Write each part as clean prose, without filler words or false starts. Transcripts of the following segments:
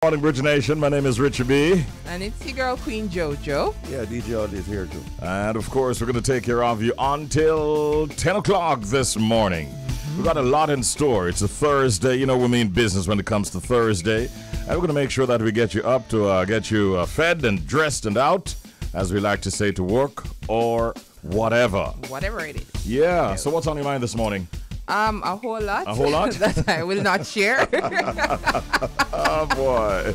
Morning, Bridge Nation. My name is Richie B. And it's your girl, Queen JoJo. Yeah, DJ Odd is here too. And of course, we're going to take care of you until 10 o'clock this morning. We've got a lot in store. It's a Thursday. You know, we mean business when it comes to Thursday. And we're going to make sure that we get you up to get you fed and dressed and out, as we like to say, to work or whatever. Whatever it is. Yeah. So what's on your mind this morning? A whole lot. A whole lot? That I will not share. Oh, boy.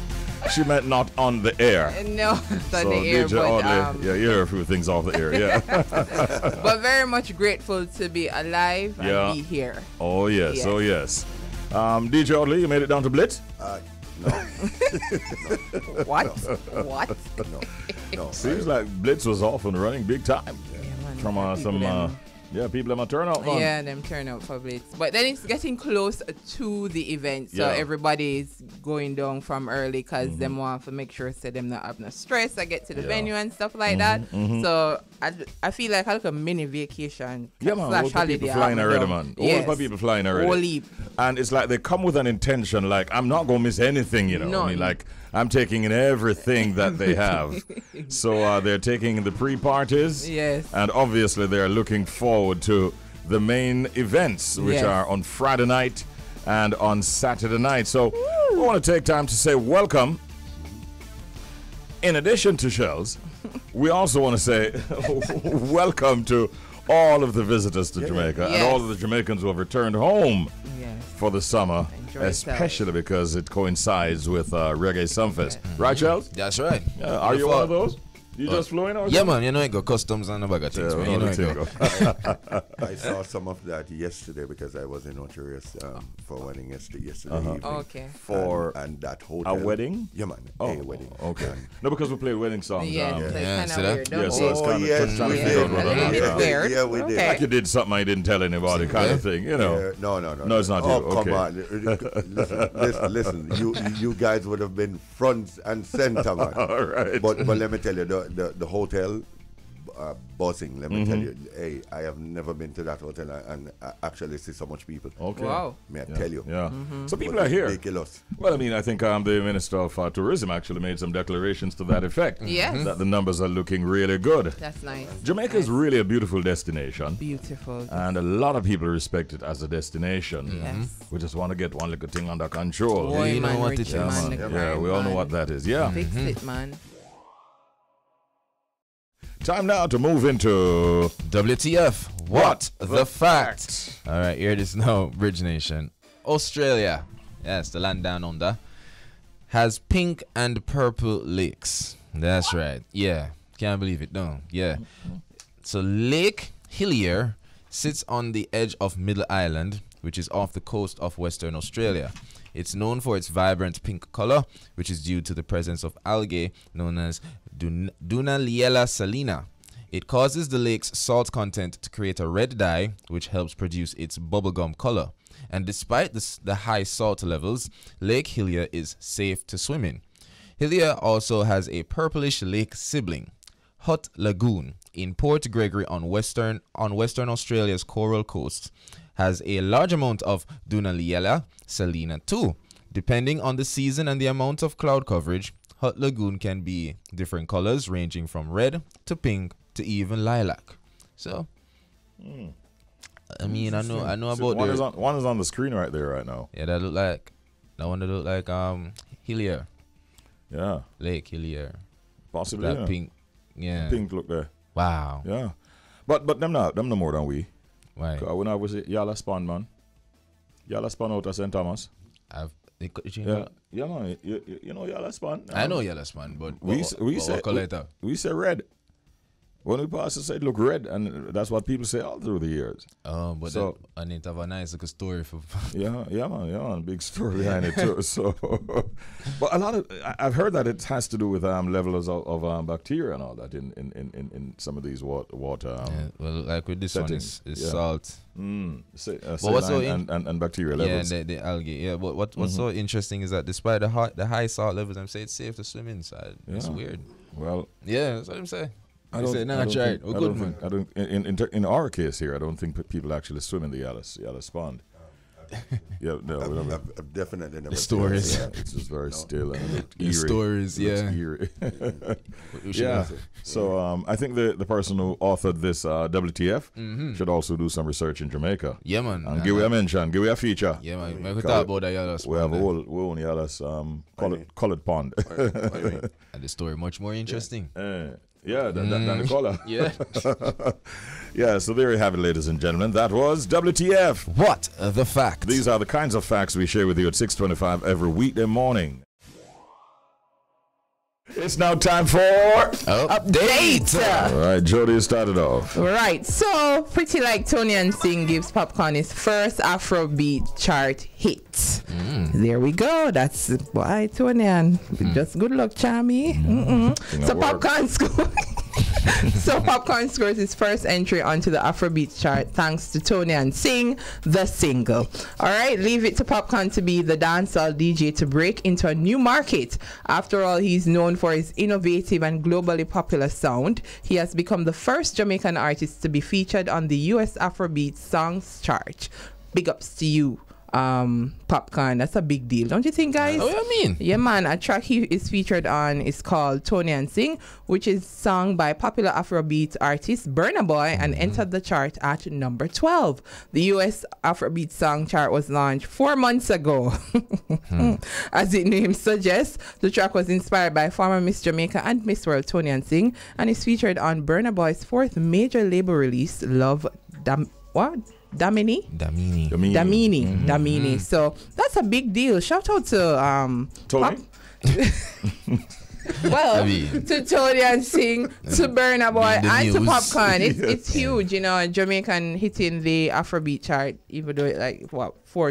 She meant not on the air. No, it's on the air. DJ But, yeah, you hear a few things off the air, yeah. but very much grateful to be alive and be here. Oh, yes, oh, yes. DJ Audley, you made it down to Blitz? No. What? No. What? No. Seems like Blitz was off and running big time. Yeah, man. From some... people in my turnout, man. Yeah, them turnout for Blitz. But then it's getting close to the event, so everybody's going down from early because them want to make sure so them not have no stress. I get to the venue and stuff like that. So I feel like a mini vacation. Yeah, man. All the people flying already, man. All the people flying already. And it's like they come with an intention, like, I'm not going to miss anything, you know. No. I mean, like, I'm taking in everything that they have. So they're taking the pre-parties. Yes. And obviously they're looking forward to the main events, which are on Friday night and on Saturday night. So we want to take time to say welcome. In addition to Shelz, we also want to say welcome to all of the visitors to Jamaica and all of the Jamaicans who have returned home for the summer, especially because it coincides with Reggae Sunfest. Right, Shelz? That's right. Are you one of those? You just flew in? Or yeah, man. You know, I got customs and a bag of things, man. You know, I saw some of that yesterday because I was in Ontario for a wedding yesterday evening. Okay. And that hotel. A wedding? Yeah, man. Oh, a wedding. Okay. No, because we played wedding songs. Yeah, kind of weird. Yeah, so it's kind of trying to figure out whether or not. Yeah, we did. Like you did something I didn't tell anybody kind of thing, you know. No. No, it's not you. Oh, okay. come on. Listen. You guys would have been front and center, man. All right. But let me tell you, the hotel buzzing. Let me tell you, hey, I have never been to that hotel and actually see so much people. Okay. Wow. May I tell you? Yeah. So people are here. Ridiculous. Well, I mean, I think the Minister of Tourism actually made some declarations to that effect. Yes. That the numbers are looking really good. That's nice. Jamaica is really a beautiful destination. Beautiful. And a lot of people respect it as a destination. Yes. We just want to get one little thing under control. Boy, you know man, what Richie, it is. man, Yeah, we all know what that is. Yeah. Fix it, man. Time now to move into WTF. What the fact? All right, here it is now, Bridge Nation. Australia, yes, the land down under, has pink and purple lakes. That's right. Yeah, can't believe it, no. Yeah. So Lake Hillier sits on the edge of Middle Island, which is off the coast of Western Australia. It's known for its vibrant pink color, which is due to the presence of algae known as Dunaliella salina. It causes the lake's salt content to create a red dye, which helps produce its bubblegum color. And despite the high salt levels, Lake Hillier is safe to swim in. Hillier also has a purplish lake sibling, Hutt Lagoon, in Port Gregory on Western Australia's coral coast, has a large amount of Dunaliella salina too. Depending on the season and the amount of cloud coverage, Hutt Lagoon can be different colors ranging from red to pink to even lilac. So, I mean, I know about one is on the screen right there right now. Yeah, that one that look like Hillier. Yeah. Lake Hillier. Possibly. That pink. Yeah. Pink look there. Wow. Yeah. But them no more than we. Why? When I was at Yala Spawn, man. Yala Spawn out of St. Thomas. Man. You know Yala Spawn? I know Yala Spawn, but we say red. When we pass, it said look red, and that's what people say all through the years. Oh, but so, I need to have a nice like, story for. yeah, man, big story behind it too. So, but a lot of I've heard that it has to do with levels of bacteria and all that in some of these water. Well, like with this settings. one, is salt. But what's so and bacteria levels. Yeah, the algae. Yeah, but what's so interesting is that despite the high salt levels, I'm saying it's safe to swim inside. It's weird. Well, yeah, that's what I'm saying. I don't think in our case here, I don't think people actually swim in the Yellow Pond. Yeah, no, we don't. I've definitely never. The stories. Yeah, it's just very still and eerie. The stories, yeah. Eerie. Yeah. So I think the person who authored this WTF should also do some research in Jamaica. Yeah, man. And give we a mention, give we a feature. Yeah, man. We talk about that yellow We have we own yellow colored pond. And the story much more interesting. Yeah, than the color. Yeah. Yeah, so there you have it, ladies and gentlemen. That was WTF. What the fact? These are the kinds of facts we share with you at 6:25 every weekday morning. It's now time for Update. All right, Jody started off. Right, so Pretty Like Tony and Sing gives Popcorn his first Afrobeat chart hit. There we go. That's why Tony and just good luck, Chammy. So Popcorn scores. So Popcorn scores his first entry onto the Afrobeat chart thanks to Tony and Sing, the single. All right, leave it to Popcorn to be the dancehall DJ to break into a new market. After all, he's known for his innovative and globally popular sound. He has become the first Jamaican artist to be featured on the US Afrobeat Songs chart. Big ups to you, Popcorn. That's a big deal, don't you think, guys? Oh, I mean, yeah, man. A track he is featured on is called Tony and Sing, which is sung by popular Afrobeat artist Burna Boy and entered the chart at number 12. The US Afrobeat song chart was launched 4 months ago. As its name suggests, the track was inspired by former Miss Jamaica and Miss World Tony and Sing and is featured on Burna Boy's 4th major label release, Love Damini. So that's a big deal. Shout out to Tony. Well, to Tony and Sing, to Burna Boy, and to Popcorn. It's huge, you know, Jamaican hitting the Afrobeat chart, even though it like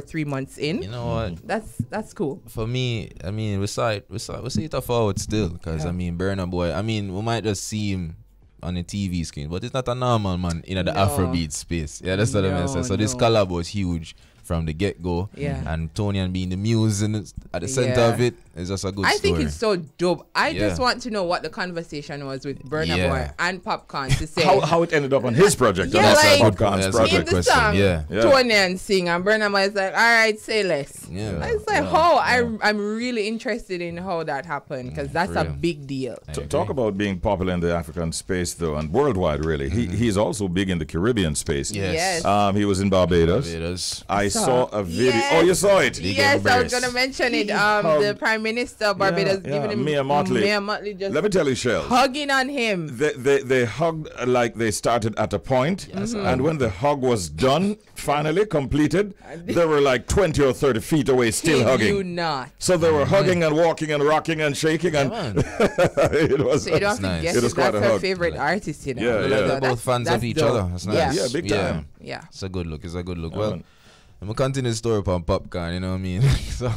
3 months in. You know what? That's cool. For me, I mean, we see it forward still, because I mean, Burna Boy. I mean, we might just see him on the TV screen, but it's not a normal man in the Afrobeat space. Yeah, that's what I mean. So this collab was huge from the get-go. Yeah. And Tony and being the muse at the center of it is just a good story. I think it's so dope. I just want to know what the conversation was with Burna Boy and Popcorn to say how it ended up on his project. Yeah, like, Popcorn's project. In the song, Tony and Sing, and Burna Boy is like, all right, say less. Yeah. I was like, I'm really interested in how that happened, because that's a big deal. Talk about being popular in the African space, though, and worldwide, really. He's also big in the Caribbean space. Yes. He was in Barbados. I saw a video. Yes. Oh, you saw it? Yes, I was going to mention it. The Prime Minister of Barbados giving him Mia Motley just let me tell you, Shelz, hugging on him. They hugged like they started at a point, and when the hug was done, finally completed, they were like 20 or 30 feet away, still hugging. You not. So they were hugging and walking and rocking and shaking, and it was. So you don't have to nice. guess It was quite that's a her hug. favorite artist, you know. Yeah, They're both fans of each other. That's nice. Yeah, big time. Yeah. It's a good look. Well, I'm going to continue the story upon Popcorn, you know what I mean? so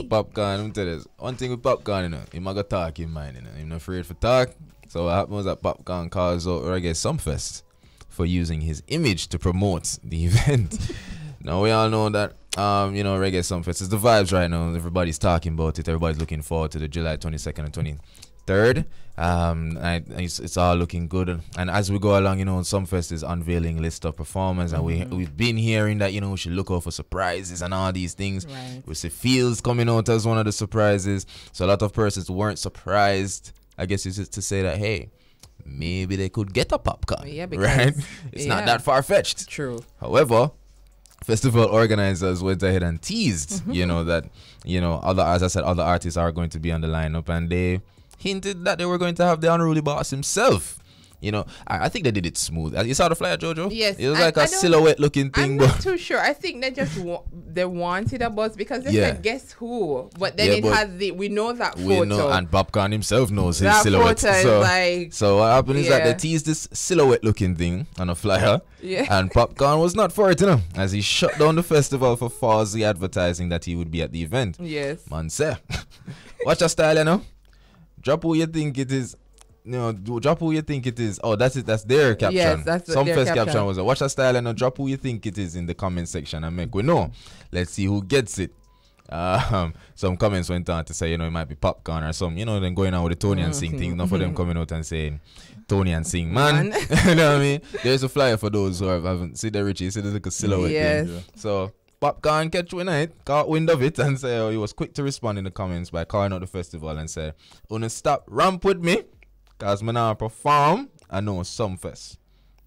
Popcorn, let me tell you this. One thing with Popcorn, you know, he might go talk in mind, you know. He's not afraid for talk. So what happened was that Popcorn calls out Reggae Sumfest for using his image to promote the event. Now, we all know that, you know, Reggae Sumfest is the vibes right now. Everybody's talking about it. Everybody's looking forward to the July 22nd and 23rd. It's all looking good, and as we go along, you know, Sumfest is unveiling list of performers, and we've been hearing that, you know, we should look out for surprises and all these things. Right. We see Fields coming out as one of the surprises, so a lot of persons weren't surprised. I guess it's just to say that, hey, maybe they could get a Popcorn, right? It's not that far-fetched. True. However, festival organizers went ahead and teased, you know, that, you know, other artists are going to be on the lineup, and they hinted that they were going to have the unruly boss himself. You know, I think they did it smooth. You saw the flyer, Jojo? Yes. It was like a silhouette looking thing. I'm not too sure. I think they just they wanted a buzz, because they said, guess who? But then we know that photo. We know, and Popcorn himself knows his that silhouette. Photo is so what happened is that they teased this silhouette looking thing on a flyer. Yeah. And Popcorn was not for it, you know, as he shut down the festival for falsely advertising that he would be at the event. Yes. Man, say, watch your style, you know. Drop who you think it is. Drop who you think it is. Oh, that's it. That's their caption. Yes, that's Some their first caption was, watch your style and drop who you think it is in the comment section and make we know. Let's see who gets it. Some comments went on to say, you know, it might be Popcorn or some, you know, then going on with the Tony and Sing thing. Enough for them coming out and saying Tony and Sing, man. You know what I mean? There's a flyer for those who haven't seen the Richie. See the little silhouette thing. So Popcorn catch one night, caught wind of it, and say he was quick to respond in the comments by calling out the festival and said, "Wanna stop ramp with me, cause me now perform. I know some fest."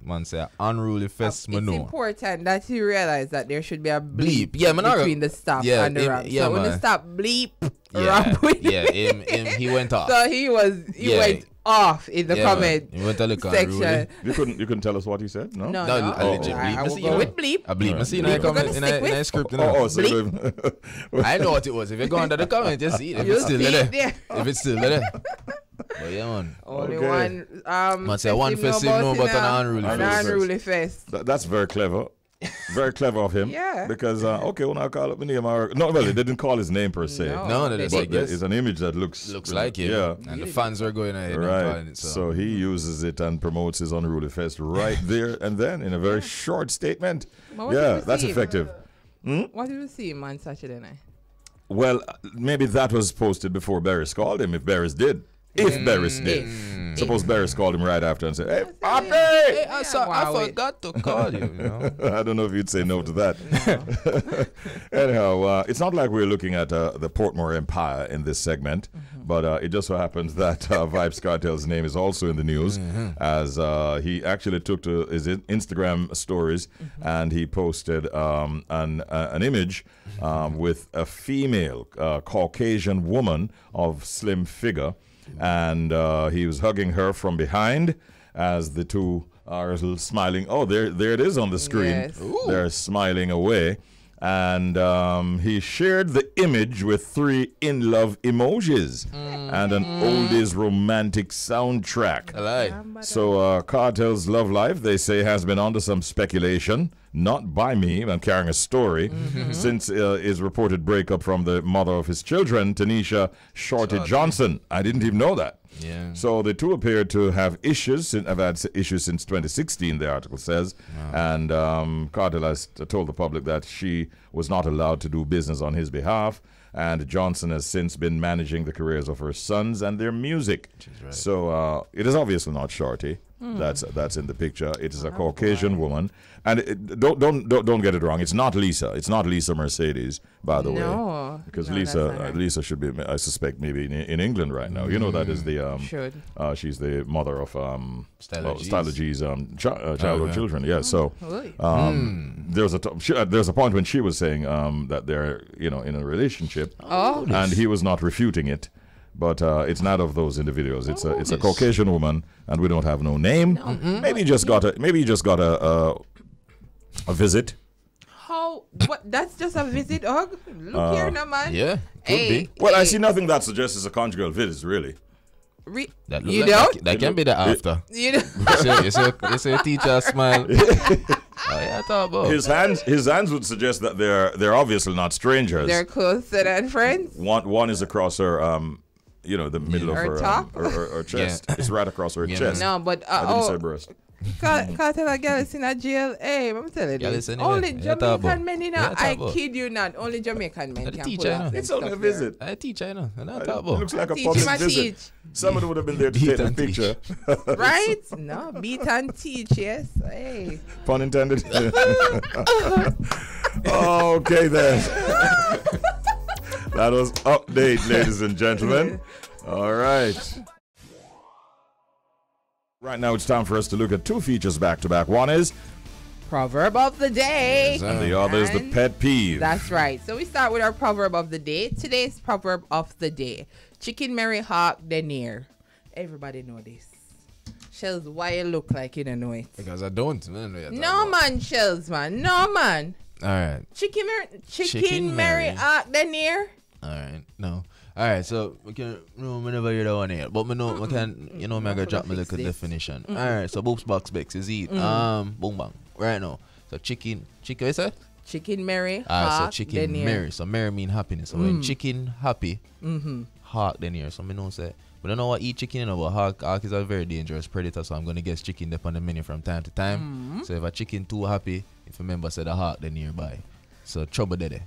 Man say unruly fest. It's important that you realize that there should be a bleep, between the stop and the rap. Yeah, so when you stop bleep, ramp with he went off. So he went off in the comment section. You couldn't tell us what he said? No, I will go with bleep. I bleep. I see in the script. I know what it was. If you go under the comment, just see it. If it's still there. If it's still there. But yeah, man. Only one. Man say one festive no, but an unruly fest. That's very clever. Very clever of him. Yeah. Because when I call up my name, no, well, they didn't call his name per se. No, they didn't. But it's an image that looks like him. Yeah. And the fans are going ahead and right. calling it. So he uses it and promotes his unruly fest right there and then in a very short statement. Yeah, that's effective. What did you see him on Saturday night? Well, maybe that was posted before Barris called him, if Barris did. If Barris did. Suppose Barris called him right after and said, "Hey, Poppy! I forgot to call you." I don't know if you'd say no to that. Anyhow, it's not like we're looking at the Portmore Empire in this segment, but it just so happens that Vybz Kartel's name is also in the news, as he actually took to his Instagram stories and he posted an image with a female Caucasian woman of slim figure. And he was hugging her from behind as the two are smiling. Oh, there it is on the screen. Yes. They're smiling away. And he shared the image with 3 in love emojis and an oldies romantic soundtrack. So Kartel's love life, they say, has been under some speculation. Not by me, I'm carrying a story, since his reported breakup from the mother of his children, Tanisha Shorty Johnson. I didn't even know that. Yeah. So the two appeared to have issues. Have had issues since 2016, the article says. Wow. And Kartel has told the public that she was not allowed to do business on his behalf. And Johnson has since been managing the careers of her sons and their music. Right. So it is obviously not Shorty. That's in the picture. It is a Caucasian woman, and don't get it wrong. It's not Lisa. It's not Lisa Mercedes, by the way. Because Lisa should be, I suspect, maybe in England right now. You know that is the she's the mother of Styler G's childhood children. Yeah. So there's a point when she was saying that they're in a relationship, and he was not refuting it. But it's not of those individuals. It's a Caucasian woman, and we don't have no name. Maybe you just got a visit. How? What? That's just a visit, Look here, no man. Yeah, could be. Well, I see nothing that suggests it's a conjugal visit, really. That can be the after. You see a teacher smile. His hands would suggest that they're obviously not strangers. They're closer than friends. One is across her the middle of her chest. Yeah. It's right across her chest. No, but I didn't say breast. Can't tell a girl in a jail. Hey, I'm telling you, only Jamaican men I kid you not. Only Jamaican men can pull off. It's only a visit. I teach, I know. It looks like a public visit. Somebody would have been there to take a picture. Right? No, beat and teach. Yes. Hey. Pun intended. Okay then. That was update, ladies and gentlemen. All right. Right now it's time for us to look at 2 features back to back. One is Proverb of the Day. And the other is the pet peeve. That's right. So we start with our Proverb of the Day. Today's Proverb of the Day. Chicken marry hawk near. Everybody know this. Shelz, why you look like you don't know it? Because I don't. No man, Shelz, man. No man. All right. Chicken marry hawk near. All right. No. All right. So we can whenever you're the one here, but we know we can. I'm gonna drop my little definition. All right. So boops box bakes is eat. Boom bang. Right now. So chicken. Is that? Chicken marry. So chicken marry. So marry mean happiness. So when chicken happy, hawk then here. So me know say. We don't know what eat chicken, but hawk is a very dangerous predator. So I'm gonna guess chicken dip on the menu from time to time. So if a chicken too happy, if a member said a hawk then nearby. So trouble there.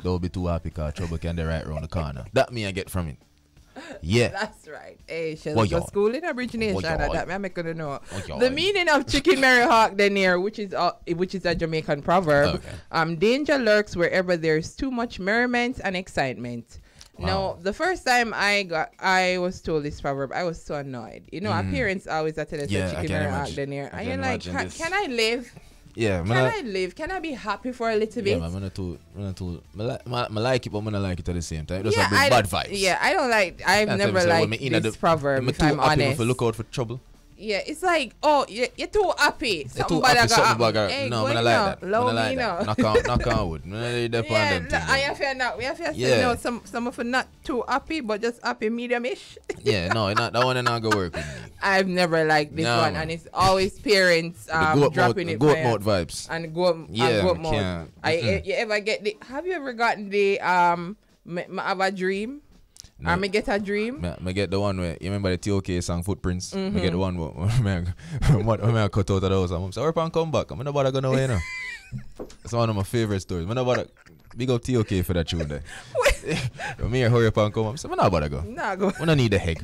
Don't be too happy because trouble can be right around the corner. That me I get from it. Yeah. That's right. Hey, she's go school in origination. That I'm gonna know. The meaning of chicken Mary Hawk Denier, which is a Jamaican proverb. Okay. Danger lurks wherever there's too much merriment and excitement. Wow. Now, the first time I was told this proverb, I was so annoyed. You know, our parents always tell us chicken Mary Hawk Denier. And you're like, can I live? Yeah, can I live? Can I be happy for a little bit? Yeah, man, I like it, but I don't like it at the same time. It doesn't bring bad vibes. Yeah, I don't like. I've never liked this proverb. If I'm honest, if I look out for trouble. Yeah, it's like, oh, you're too happy. You're too happy. Hey, no, I like that. Low me now. Knock on wood. I have to say no. Some of them not too happy, but just happy medium-ish. Yeah, no, that one and not go work with me. I've never liked this one, and it's always parents dropping it. Goat mode vibes. And goat mode. You ever get the? Have you ever gotten the I have a dream? No. I get a dream. I get the one where you remember the TOK song Footprints. I get the one where I cut out of the house. I'm sorry, I come back. I'm not about to go nowhere now. It's one of my favorite stories. I'm not about to big up TOK for that tune there. Me hurry up and come. I'm not about to go. Nah, go. I don't need the egg.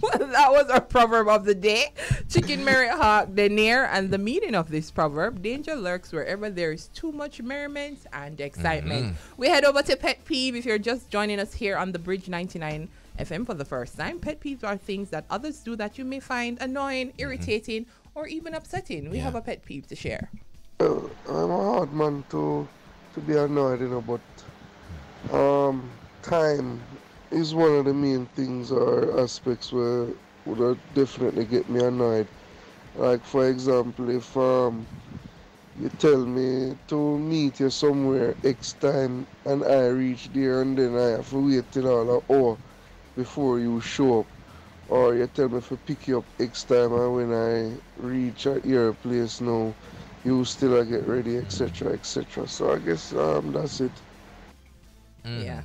Well, that was our proverb of the day. Chicken Mary Hawk Denier, and the meaning of this proverb: danger lurks wherever there is too much merriment and excitement. We head over to Pet Peeve. If you're just joining us here on the Bridge 99 FM for the first time, pet peeves are things that others do that you may find annoying, irritating, or even upsetting. We have a pet peeve to share. I'm a hard man to be annoyed, but time is one of the main things or aspects where would definitely get me annoyed. Like, for example, if you tell me to meet you somewhere X time and I reach there and then I have to wait till an hour before you show up, or you tell me to pick you up X time and when I reach at your place now you still get ready, etc., etc. So I guess that's it. Yeah.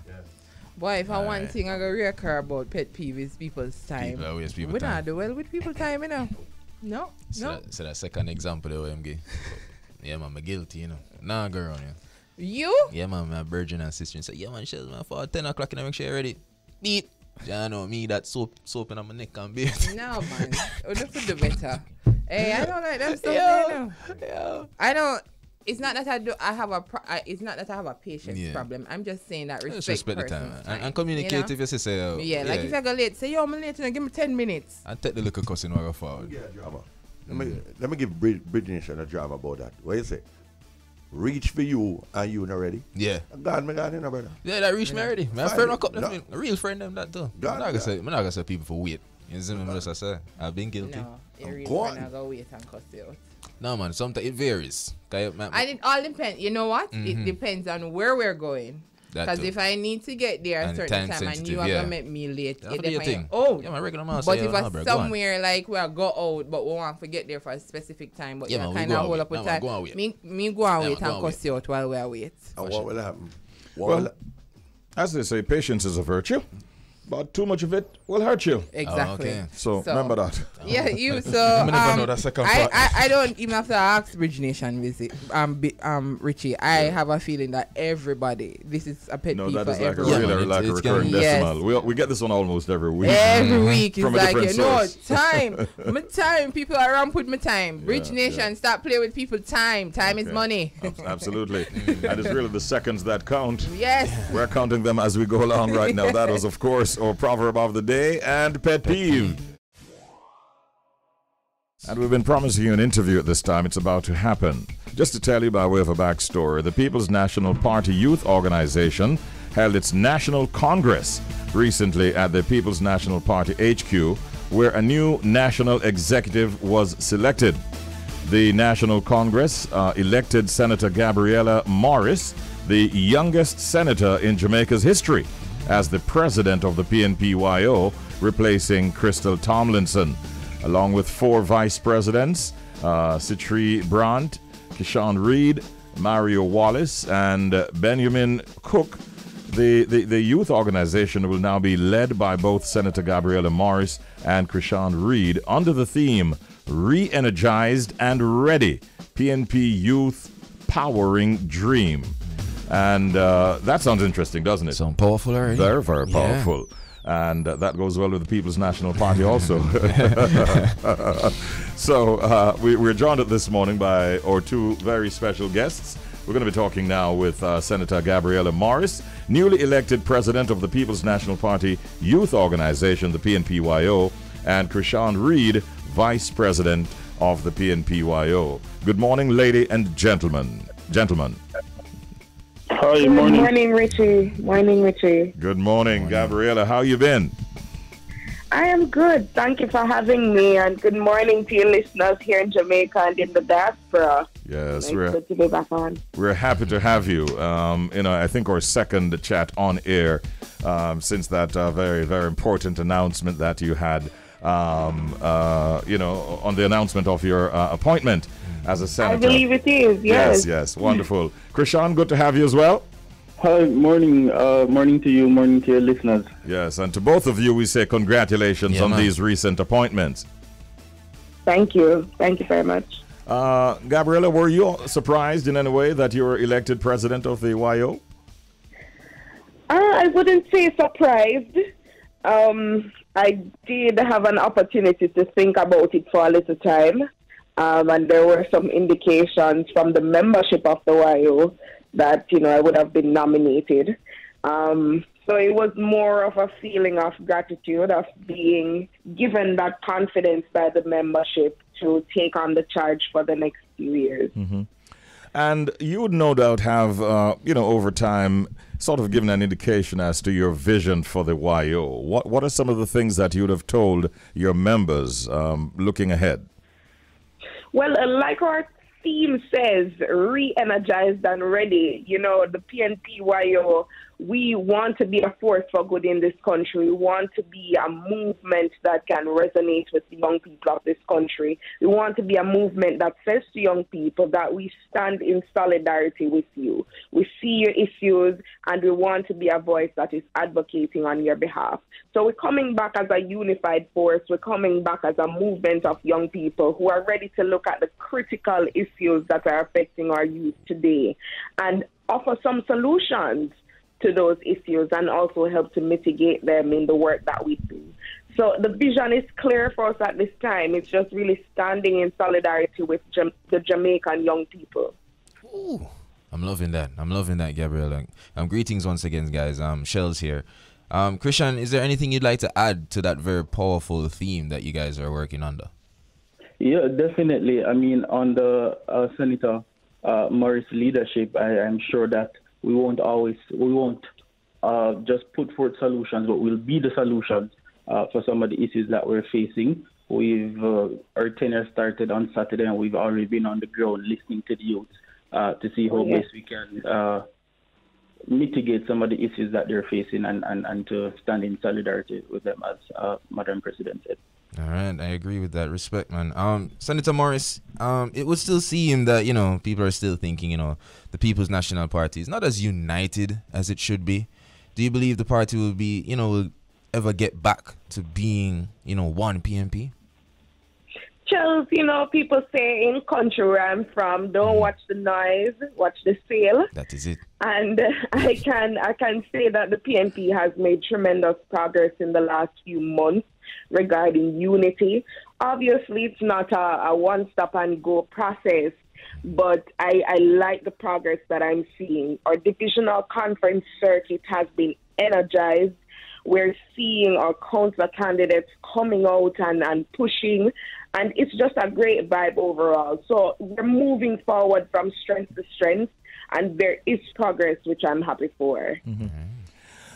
Boy, if I one thing I go reoccur about pet peeve is people's time. We don't do well with people's time, you know. No. So that second example that I'm giving. Yeah, man, I'm guilty, you know. Nah, go around here. You? Yeah, man, my virgin and sister say, yeah, man, she's for 10 o'clock and I make sure you're ready. Beat. Yeah, I know me that soap in my neck and beard. No, man. Look for the better. Hey, I don't like that stuff, you know. Yeah. I don't. It's not that it's not that I have a patience problem. I'm just saying that respect the time. And communicate, you know? If you say like if I go late, say yo, I'm late, give me 10 minutes. And take the little cussing while I go forward. Yeah, drama. Let me give Bridge Nation a drama about that. What you say? Reach for you and you not ready? Yeah. God, you know, brother. Yeah, that reach me already. My friend a real friend them that too. I'm not gonna say people for wait. You see me what I say? I've been guilty. No, your real friend I go wait and cuss you out. No, man, sometimes it varies. It all depends. You know what? It depends on where we're going. Because if I need to get there at a certain time and you are going to make me late, yeah, my regular man. But if I somewhere like where I go out, but we want to get there for a specific time, but you kind of hold up with time, me go and wait and cuss you out while we wait. And what will happen? Well, as they say, patience is a virtue. But too much of it will hurt you. Exactly. Okay. So remember that. Yeah, you. So I know that second part. I don't even have to ask Bridge Nation visit. Richie, I have a feeling that everybody. This is a pet peeve for everyone. No, that is like a recurring decimal. We get this one almost every week. Every week is like time. My time. People are around with my time. Bridge Nation, stop playing with people's time. Time is money. Absolutely. And it's really the seconds that count. Yes. We're counting them as we go along right now. That was, of course, our proverb of the day and pet peeve. And we've been promising you an interview at this time. It's about to happen. Just to tell you by way of a backstory, the People's National Party Youth Organization held its National Congress recently at the People's National Party HQ, where a new national executive was selected. The National Congress elected Senator Gabriela Morris, the youngest senator in Jamaica's history, as the president of the PNPYO, replacing Crystal Tomlinson, along with 4 vice presidents, Citri Brandt, Krishan Reid, Mario Wallace, and Benjamin Cook. The youth organization will now be led by both Senator Gabriela Morris and Krishan Reid under the theme Re-Energized and Ready, PNP Youth Powering Dream. And that sounds interesting, doesn't it? Sounds powerful already. Very, very powerful. And that goes well with the People's National Party also. So we're joined this morning by our two very special guests. We're going to be talking now with Senator Gabriela Morris, newly elected president of the People's National Party Youth Organization, the PNPYO, and Krishan Reid, vice president of the PNPYO. Good morning, lady and gentlemen. Hi, Good morning, Richie. Morning, Richie. Good morning, Gabriela. How you been? I am good. Thank you for having me, and good morning to your listeners here in Jamaica and in the diaspora. Yes, good to be back on. We're happy to have you. I think our second chat on air since that very, very important announcement that you had, on the announcment of your appointment as a senator. I believe it is, yes. Yes, wonderful. Krishan, good to have you as well. Hi, morning to you, morning to your listeners. Yes, and to both of you, we say congratulations on these recent appointments. Thank you very much. Gabriela, were you surprised in any way that you were elected president of the YO? I wouldn't say surprised. I did have an opportunity to think about it for a little time, and there were some indications from the membership of the YO that, I would have been nominated. So it was more of a feeling of gratitude, of being given that confidence by the membership to take on the charge for the next few years. Mm-hmm. And you would no doubt have, over time, sort of given an indication as to your vision for the YO. What are some of the things that you would have told your members looking ahead? Well, like our theme says, re-energized and ready. The PNPYO, we want to be a force for good in this country. We want to be a movement that can resonate with the young people of this country. We want to be a movement that says to young people that we stand in solidarity with you. We see your issues and we want to be a voice that is advocating on your behalf. So we're coming back as a unified force. We're coming back as a movement of young people who are ready to look at the critical issues that are affecting our youth today and offer some solutions to those issues and also help to mitigate them in the work that we do. So the vision is clear for us at this time. It's just really standing in solidarity with the Jamaican young people. Ooh, I'm loving that, Gabriela. Greetings once again, guys. Shelz here. Krishan, is there anything you'd like to add to that very powerful theme that you guys are working under? Yeah, definitely. I mean, under Senator Morris' leadership, I'm sure that we won't just put forth solutions, but we'll be the solutions for some of the issues that we're facing. Our tenure started on Saturday, and we've already been on the ground listening to the youth to see how best we can mitigate some of the issues that they're facing and to stand in solidarity with them, as Madam President said. All right, I agree with that. Respect, man. Senator Morris, it would still seem that, people are still thinking, the People's National Party is not as united as it should be. Do you believe the party will be, will ever get back to being, one PNP? Charles, people say in country where I'm from, don't watch the noise, watch the sail. That is it. And I can say that the PNP has made tremendous progress in the last few months regarding unity. Obviously, it's not a one-stop-and-go process, but I like the progress that I'm seeing. Our divisional conference circuit has been energized. We're seeing our council candidates coming out and pushing, and it's just a great vibe overall. So we're moving forward from strength to strength, and there is progress, which I'm happy for. Mm-hmm.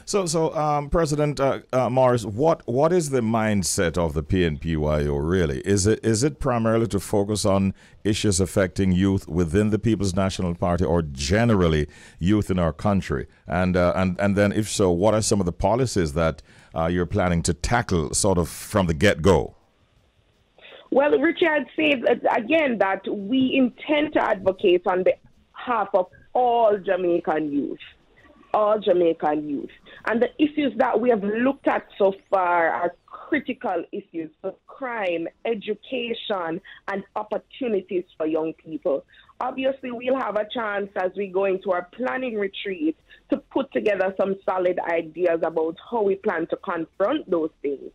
So, President Morris, what is the mindset of the PNPYO really? Is it primarily to focus on issues affecting youth within the People's National Party, or generally youth in our country? And then, if so, what are some of the policies that you're planning to tackle, sort of from the get-go? Well, Richie, I'd say again that we intend to advocate on behalf of all Jamaican youth. And the issues that we have looked at so far are critical issues of crime, education, and opportunities for young people. obviously we'll have a chance as we go into our planning retreat to put together some solid ideas about how we plan to confront those things.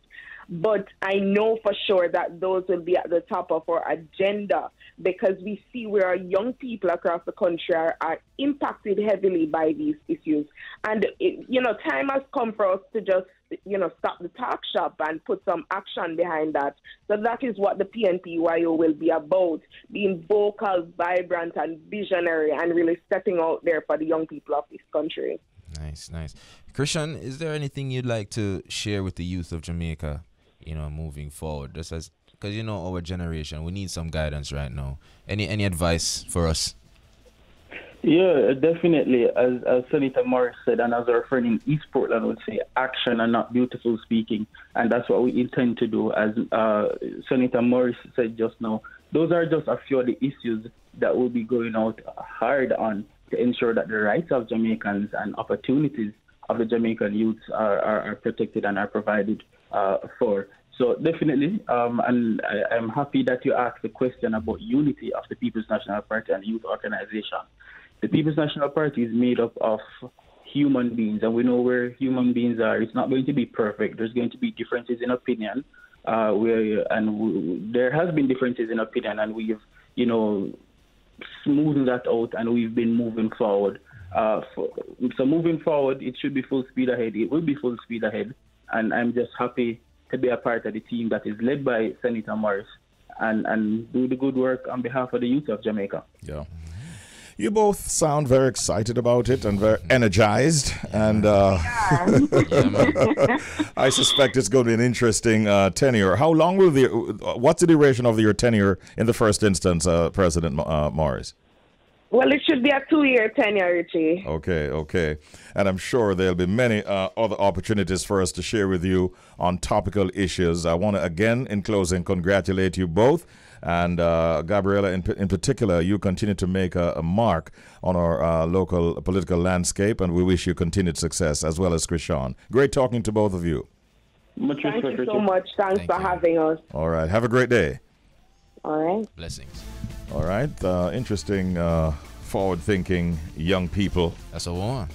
But I know for sure that those will be at the top of our agenda because we see where our young people across the country are impacted heavily by these issues. And, time has come for us to just, stop the talk shop and put some action behind that. So that is what the PNPYO will be about, being vocal, vibrant, and visionary, and really stepping out there for the young people of this country. Nice. Krishan, is there anything you'd like to share with the youth of Jamaica, moving forward? Just as, because, our generation, we need some guidance right now. Any advice for us? Yeah, definitely. As Senator Morris said, and as our friend in East Portland would say, action and not beautiful speaking. And that's what we intend to do. As Senator Morris said just now, those are just a few of the issues that we'll be going out hard on to ensure that the rights of Jamaicans and opportunities of the Jamaican youths are protected and are provided for. So definitely, and I'm happy that you asked the question about unity of the People's National Party and youth organization. The People's National Party is made up of human beings, and we know where human beings are. It's not going to be perfect. There's going to be differences in opinion, there has been differences in opinion, and we've, smoothed that out, and we've been moving forward. So moving forward, it should be full speed ahead. It will be full speed ahead, and I'm just happy to be a part of the team that is led by Senator Morris and do the good work on behalf of the youth of Jamaica. Yeah. You both sound very excited about it and very energized, and I suspect it's going to be an interesting tenure. How long will what's the duration of your tenure in the first instance, President Morris? Well, it should be a 2-year tenure, Richie. Okay. And I'm sure there'll be many other opportunities for us to share with you on topical issues. I want to, again, in closing, congratulate you both. And Gabriela, in particular, you continue to make a mark on our local political landscape, and we wish you continued success, as well as Krishan. Great talking to both of you. Thank you so much. Thanks for having us. All right. Have a great day. All right. Blessings. All right. Interesting, forward-thinking young people. That's a one.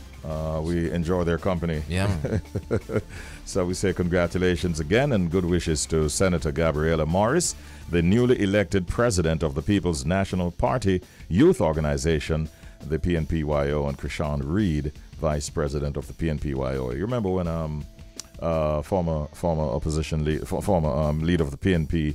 We enjoy their company. Yeah. So we say congratulations again and good wishes to Senator Gabriela Morris, the newly elected president of the People's National Party Youth Organization, the PNPYO, and Krishan Reid, vice president of the PNPYO. You remember when former opposition lead, former leader of the PNP,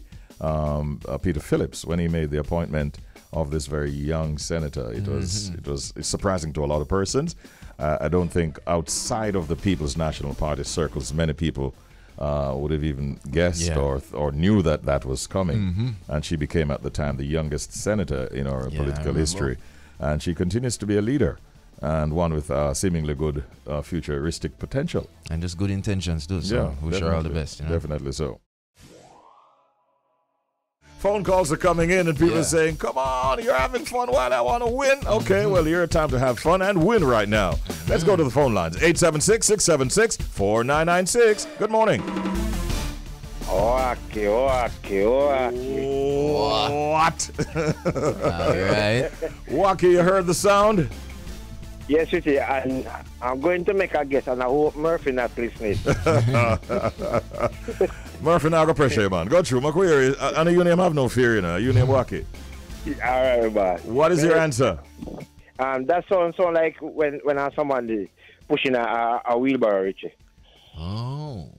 Peter Phillips, when he made the appointment of this very young senator, it's surprising to a lot of persons. I don't think outside of the People's National Party circles many people would have even guessed or knew that was coming. And she became at the time the youngest senator in our political history. And she continues to be a leader and one with seemingly good futuristic potential. And just good intentions too, so wish her all the best. Definitely so. Phone calls are coming in and people are saying, come on, you're having fun. Well, I want to win. Okay, well, you're time to have fun and win right now. Let's go to the phone lines. 876-676-4996. Good morning. What? All right. Waki, you heard the sound? Yes, Richie, and I'm going to make a guess, and I hope Murphy not listening. Murphy, now go pressure, man. Go through. McQuery, I know your name have no fear, you know. You name Waki. All right, man. What is your answer? That sounds like when someone pushing a wheelbarrow, Richie. Oh.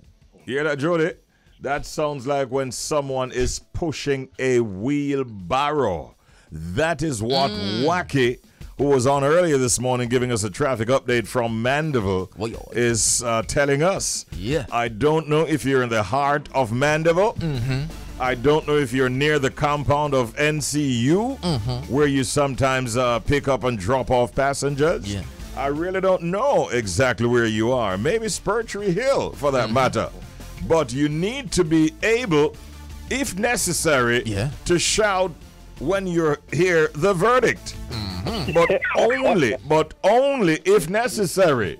You hear that, Jody? That sounds like when someone is pushing a wheelbarrow. That is what Waki, who was on earlier this morning giving us a traffic update from Mandeville, is telling us. Yeah. I don't know if you're in the heart of Mandeville. I don't know if you're near the compound of NCU, where you sometimes pick up and drop off passengers. Yeah. I really don't know exactly where you are. Maybe Spurtree Hill, for that matter. But you need to be able, if necessary, to shout when you hear the verdict. But only if necessary.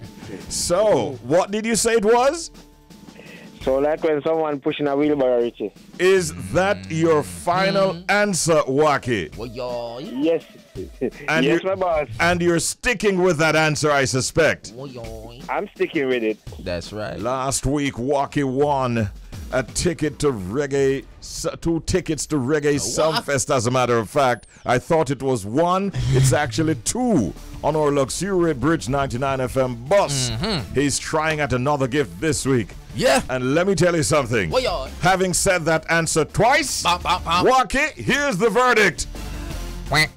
So, what did you say it was? So like when someone pushing a wheelbarrow, Richie. Is that your final answer, Waki? Yes. And yes, my boss. And you're sticking with that answer, I suspect. I'm sticking with it. That's right. Last week, Waki won a ticket to Reggae, 2 tickets to Reggae Sumfest, as a matter of fact. I thought it was 1. It's actually 2 on our Luxury Bridge 99 FM bus. He's trying at another gift this week. Yeah. And let me tell you something. Having said that answer twice, Waki, here's the verdict. Have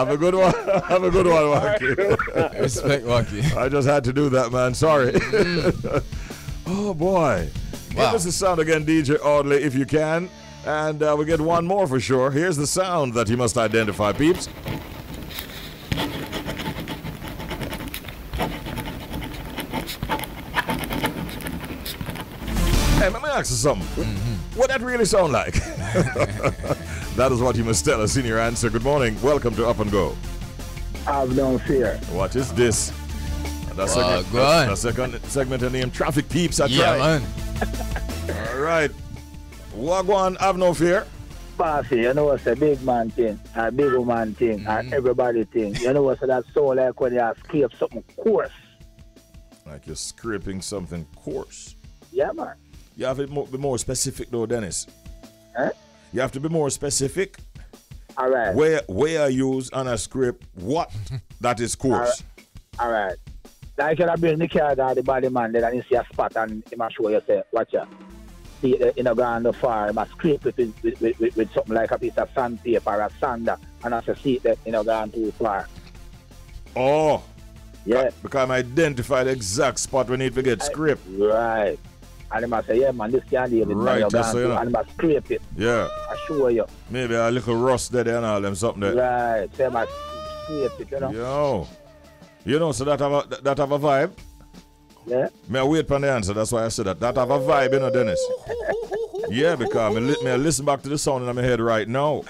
a good one. Have a good one, Waki. Respect, Waki. I just had to do that, man. Sorry. Oh, boy. Give us the sound again, DJ Audley, if you can. And we get one more for sure. Here's the sound that you must identify, peeps. Hey, let me ask you something. What that really sound like? That is what you must tell us in your answer. Good morning. Welcome to Up and Go. I've no fear. What is this? That's second segment named Traffic Peeps. That's right. Man. All right. Wagwan, have no fear. Bossy, you know what's a big man thing, a big woman thing, and everybody thing. You know what's that sound like when you scrape something coarse? Like you're scraping something coarse. Yeah, man. You have to be more specific, though, Dennis. Huh? You have to be more specific. All right. Where I use on a scrape what that is coarse. All right. Like you bring the car down the body man, then you see a spot and you must show yourself, watch out. See it in the ground far, you must scrape it with something like a piece of sandpaper or a sander, and as you see it in the ground too far. Oh. Yeah. Because I identify the exact spot we need to get scraped. Right. And you must say, yeah, man, this can't deal with right, just so you know. And you must scrape it. Yeah. I show you. Maybe a little rust there and all them something there. Right. So you must scrape it, you know. Yo. You know, so that have a vibe? Yeah. May I wait for the answer, that's why I said that. That have a vibe, you know, Dennis? Yeah, because I listen back to the sound in my head right now.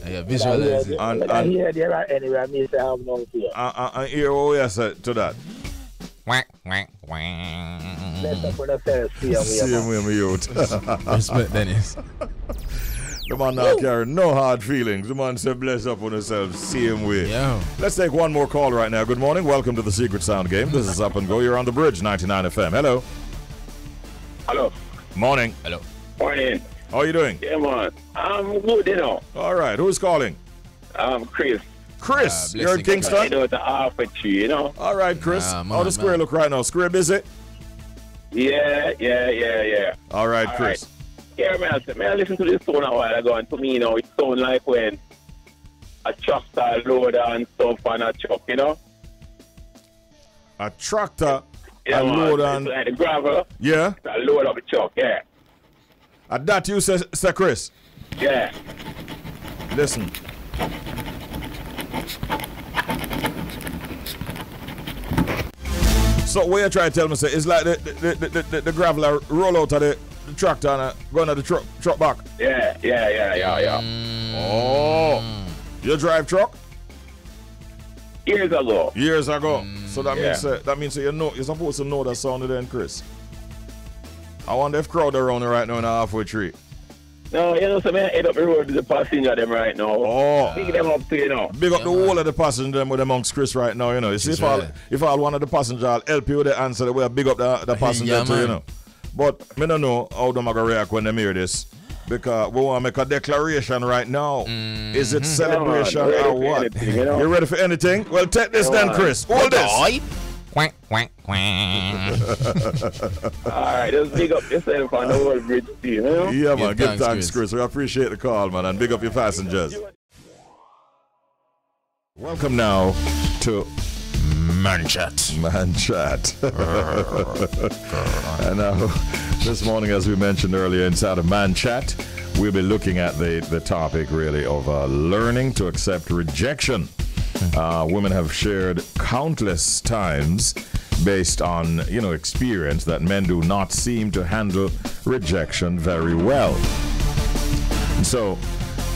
Yeah, visualize it. And I hear there are anywhere, I mean, I have no fear. I hear what you said to that. Let's up on the first Same way, my youth. Respect, Dennis. The man not carry no hard feelings. The man said bless up on himself, same way. Yo. Let's take one more call right now. Good morning. Welcome to the Secret Sound Game. This is Up and Go. You're on the bridge, 99 FM. Hello. Hello. Morning. Hello. Morning. How are you doing? Yeah, man. I'm good, you know. All right. Who's calling? Chris. Chris, you're in Kingston? I know the half a tree, you know. All right, Chris. How does Square look right now? Square busy? Yeah. All right, Chris. Right. Yeah, man, I listened to this song a while ago, and to me, you know, it sounds like when a tractor load and stuff on a truck, you know? A tractor yeah, and load on... like the gravel. Yeah? A load of a truck, yeah. That you say, Chris? Yeah. Listen. So what you try to tell me, say, it's like the gravel roll out of the tractor and go into the truck back? Yeah. Oh. You drive truck? Years ago. So that means you know, you're supposed to know that sound then, Chris. I wonder if crowd around right now in a halfway tree. No, you know, so man, head up the road to the passenger them right now. Oh. Big them up to, you know. Big up the whole of the passenger them with amongst Chris right now, you know. You see, if I one of the passenger, I'll help you with the answer, the way I big up the passenger too, you know. But I don't know how they're going to react when they hear this. Because we want to make a declaration right now. Is it celebration or what? Anything, you know? You ready for anything? Well, take this then, Chris. Hold this. Quack, quack, quack. Alright, just big up yourself on the whole bridge team, you know? Yeah, man. Give thanks, Chris. We appreciate the call, man. And big up your passengers. Welcome now to Man Chat. And now, this morning, as we mentioned earlier, inside of Man Chat, we'll be looking at the topic, really, of learning to accept rejection. Women have shared countless times based on, experience that men do not seem to handle rejection very well. So,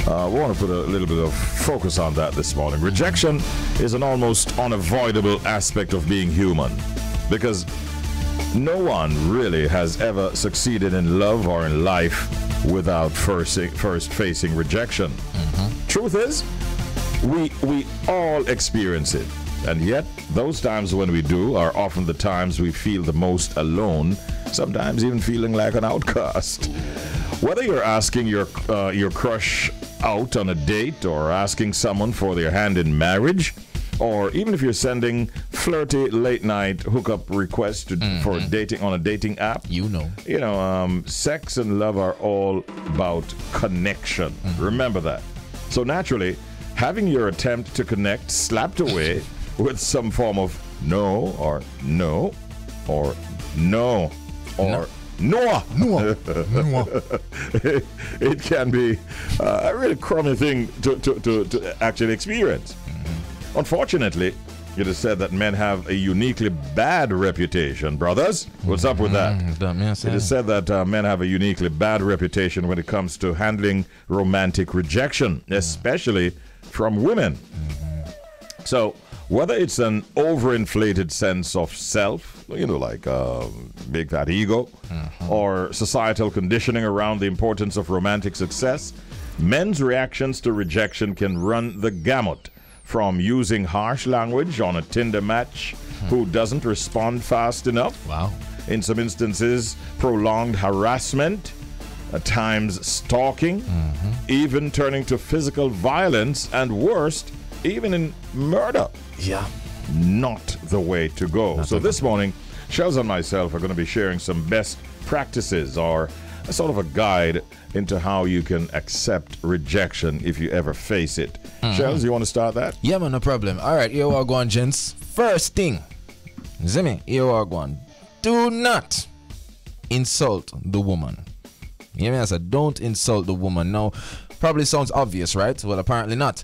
We want to put a little bit of focus on that this morning. Rejection is an almost unavoidable aspect of being human because no one really has ever succeeded in love or in life without first facing rejection. Truth is, we all experience it. And yet, those times when we do are often the times we feel the most alone, sometimes even feeling like an outcast. Whether you're asking your crush out on a date or asking someone for their hand in marriage, or even if you're sending flirty late-night hookup requests for dating on a dating app, sex and love are all about connection. Remember that. So naturally, having your attempt to connect slapped away with some form of no or no or no or no. It can be a really crummy thing to actually experience. Unfortunately, it is said that men have a uniquely bad reputation, brothers. What's up with that? It is said that men have a uniquely bad reputation when it comes to handling romantic rejection, especially from women. So, whether it's an overinflated sense of self, like big fat ego, or societal conditioning around the importance of romantic success, men's reactions to rejection can run the gamut. From using harsh language on a Tinder match who doesn't respond fast enough. Wow. In some instances, prolonged harassment, at times stalking, even turning to physical violence, and worst, even in murder. Yeah. Not the way to go. So this morning, Shelz and myself are going to be sharing some best practices or a sort of a guide into how you can accept rejection if you ever face it. Shelz, you want to start that? Yeah, man, no problem. All right, here we go, gents. First thing, Zimmy, here we go. Do not insult the woman. You know, I said, don't insult the woman. Now, probably sounds obvious, right? Well, apparently not.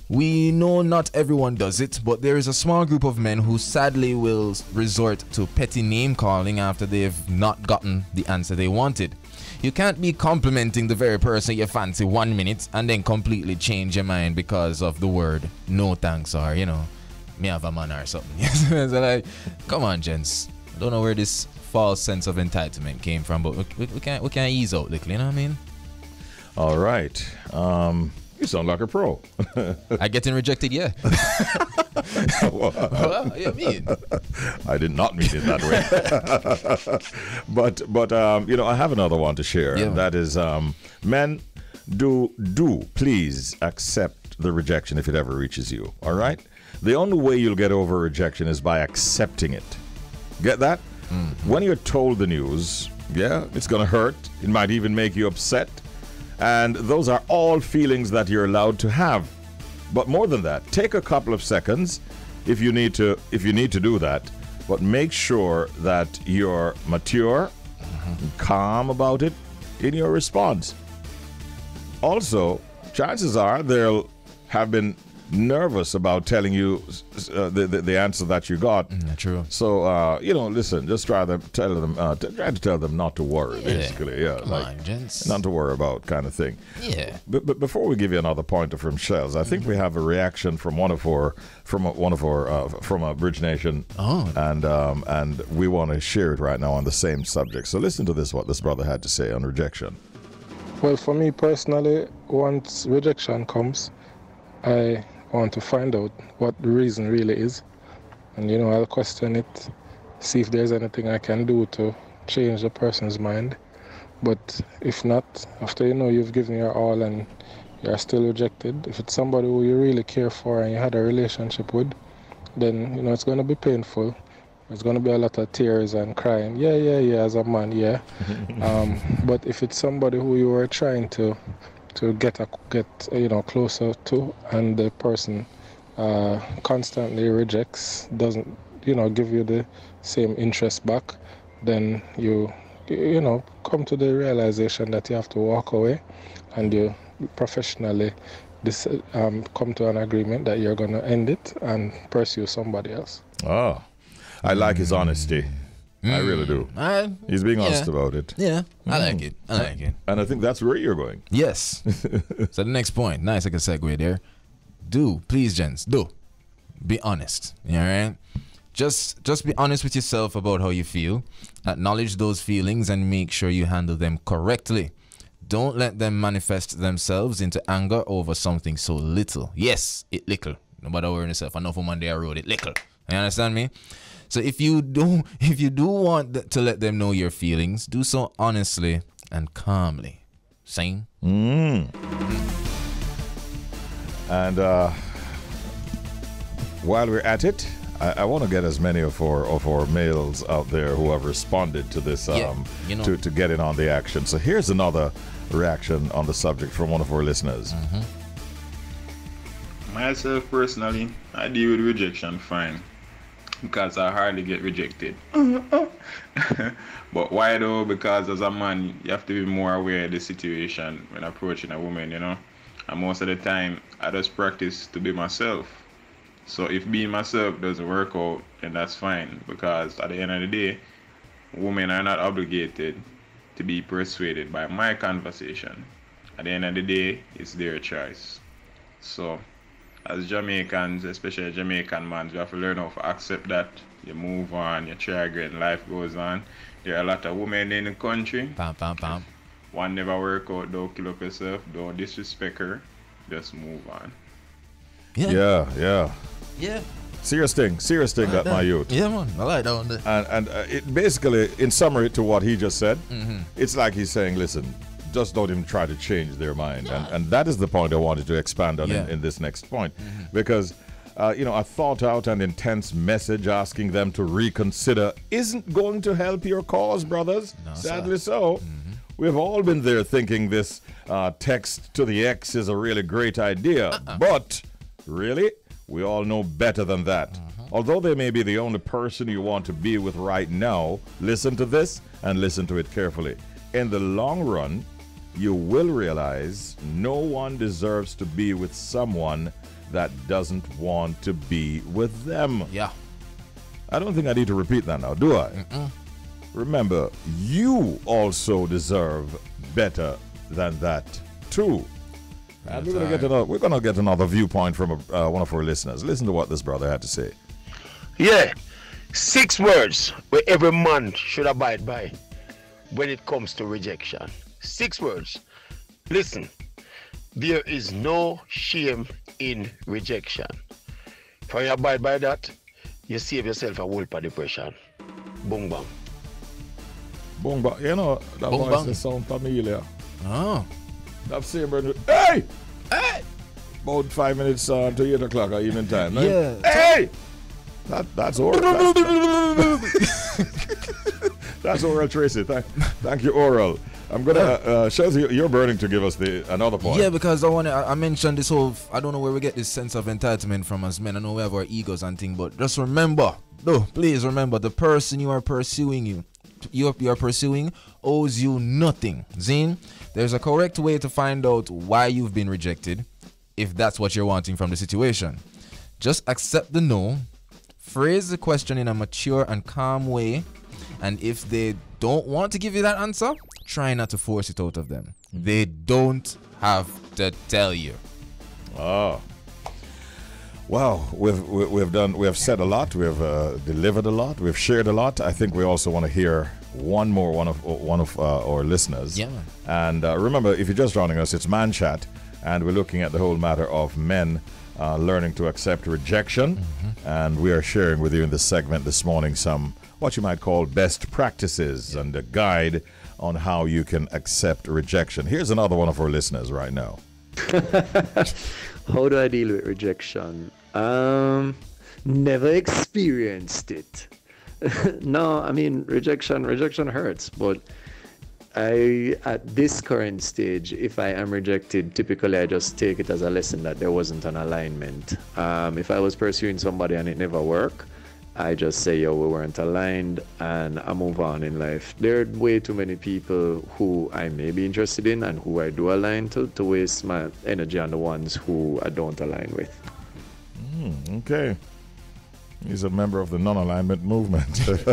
We know not everyone does it, but there is a small group of men who sadly will resort to petty name calling after they've not gotten the answer they wanted. You can't be complimenting the very person you fancy 1 minute and then completely change your mind because of the word no thanks or, me have a man or something. So like, come on, gents. I don't know where this false sense of entitlement came from, but we can't ease out, you know what I mean? All right. You sound like a pro. I getting rejected, yeah. Well, you mean? I did not mean it that way. but I have another one to share. Yeah. That is, men, do please accept the rejection if it ever reaches you. All right? The only way you'll get over rejection is by accepting it. Get that? When you're told the news, it's going to hurt. It might even make you upset. And those are all feelings that you're allowed to have. But more than that, take a couple of seconds if you need to do that. But make sure that you're mature and calm about it in your response. Also, chances are they'll have been nervous about telling you the answer that you got. True. So listen, just try to tell them not to worry. Basically, Come on, gents. Not to worry about, kind of thing. Yeah. But before we give you another pointer from Shelz, I think we have a reaction from from a Bridge Nation. And we want to share it right now on the same subject. So listen to what this brother had to say on rejection. Well, for me personally, once rejection comes, I want to find out what the reason really is. And, I'll question it, see if there's anything I can do to change the person's mind. But if not, after you've given your all and you're still rejected, if it's somebody who you really care for and you had a relationship with, then, it's going to be painful. There's going to be a lot of tears and crying. Yeah, as a man, yeah. But if it's somebody who you were trying to get closer to, and the person constantly rejects, doesn't give you the same interest back, then you come to the realization that you have to walk away, and you professionally come to an agreement that you're going to end it and pursue somebody else. Oh, I like his honesty. I really do. He's being honest about it. Yeah, I like it. I like it. And I think that's where you're going. Yes. So the next point, nice, like a segue there. Please, gents, be honest. All right. Just be honest with yourself about how you feel. Acknowledge those feelings and make sure you handle them correctly. Don't let them manifest themselves into anger over something so little. Yes, it little. No matter where yourself. Enough of Monday I wrote it little. You understand me? So if you do want to let them know your feelings, do so honestly and calmly. Same. And while we're at it, I want to get as many of our males out there who have responded to this to get in on the action. So here's another reaction on the subject from one of our listeners. Myself personally, I deal with rejection fine because I hardly get rejected. But why though? Because as a man, you have to be more aware of the situation when approaching a woman, And most of the time, I just practice to be myself. So if being myself doesn't work out, then that's fine. Because at the end of the day, women are not obligated to be persuaded by my conversation. At the end of the day, it's their choice. So as Jamaicans, especially Jamaican men, you have to learn how to accept that. You move on, you try again, life goes on. There are a lot of women in the country. One never work out, don't kill up yourself, don't disrespect her, just move on. Yeah. Serious thing that my youth. Yeah, man, I like that one. And it basically, in summary to what he just said, it's like he's saying, listen, just don't even try to change their mind. And that is the point I wanted to expand on in this next point. Because, a thought out and intense message asking them to reconsider isn't going to help your cause, brothers. No, sadly so. We've all been there thinking this text to the ex is a really great idea. But, really, we all know better than that. Although they may be the only person you want to be with right now, listen to this and listen to it carefully. In the long run, you will realize no one deserves to be with someone that doesn't want to be with them. Yeah. I don't think I need to repeat that now, do I? Remember, you also deserve better than that, too. And we're gonna get another viewpoint from one of our listeners. Listen to what this brother had to say. Yeah, 6 words where every man should abide by when it comes to rejection. 6 words. Listen, there is no shame in rejection. If you abide by that, you save yourself a whole of depression. Boom bang. Boom bang. That boom voice sound familiar. Oh. That same brother. Hey! About 5 minutes to 8 o'clock or even time. Right? Yeah. Hey! That's oral. That's oral, Tracy. Thank you, oral. I'm gonna Shelz, you're burning to give us another point. Yeah, because I mentioned this whole. I don't know where we get this sense of entitlement from as men. I know we have our egos and things, but just remember, please remember, the person you are pursuing owes you nothing. Zine, there's a correct way to find out why you've been rejected, if that's what you're wanting from the situation. Just accept the no, phrase the question in a mature and calm way, and if they don't want to give you that answer, try not to force it out of them. They don't have to tell you. Oh. Well, we have said a lot, we have delivered a lot, we've shared a lot. I think we also want to hear one of our listeners. Yeah. And remember, if you're just joining us, it's Man Chat, and we're looking at the whole matter of men learning to accept rejection. And we are sharing with you in this segment this morning some what you might call best practices and a guide on how you can accept rejection. Here's another one of our listeners right now. How do I deal with rejection? Never experienced it. No, I mean, rejection hurts, but at this current stage, if I am rejected, typically I just take it as a lesson that there wasn't an alignment. If I was pursuing somebody and it never worked, I just say, we weren't aligned, and I move on in life. There are way too many people who I may be interested in and who I do align to waste my energy on the ones who I don't align with. Okay. He's a member of the non-alignment movement. That's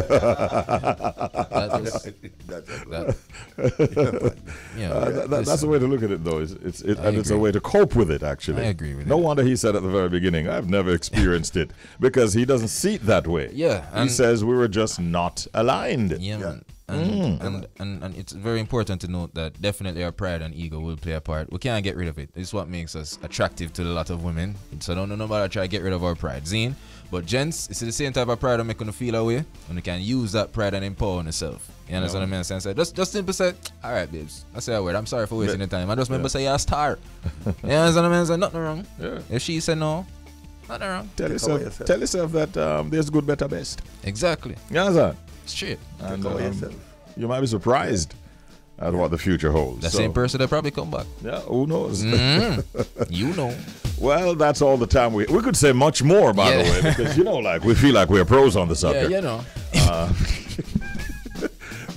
the way to look at it, though. It's a way to cope with it, actually. I agree with No wonder he said at the very beginning, I've never experienced it, because he doesn't see it that way. Yeah. He says we were just not aligned. Yeah, man. And it's very important to note that definitely our pride and ego will play a part. We can't get rid of it. It's what makes us attractive to a lot of women. So don't know nobody try to get rid of our pride. Zine. But gents, it's the same type of pride that make you feel away, and you can use that pride and empower yourself. You understand what I mean? So just simply say, all right, babes, I say a word. I'm sorry for wasting the time. I just remember say you're a star. You understand what I mean? So nothing wrong. Yeah. If she said no, nothing wrong. Tell yourself that there's good, better, best. Exactly. You understand? Straight. And you might be surprised at what the future holds. The same person that probably come back. Yeah, who knows? You know. Well, that's all the time we could say much more, by the way, because we feel like we're pros on the subject. Yeah,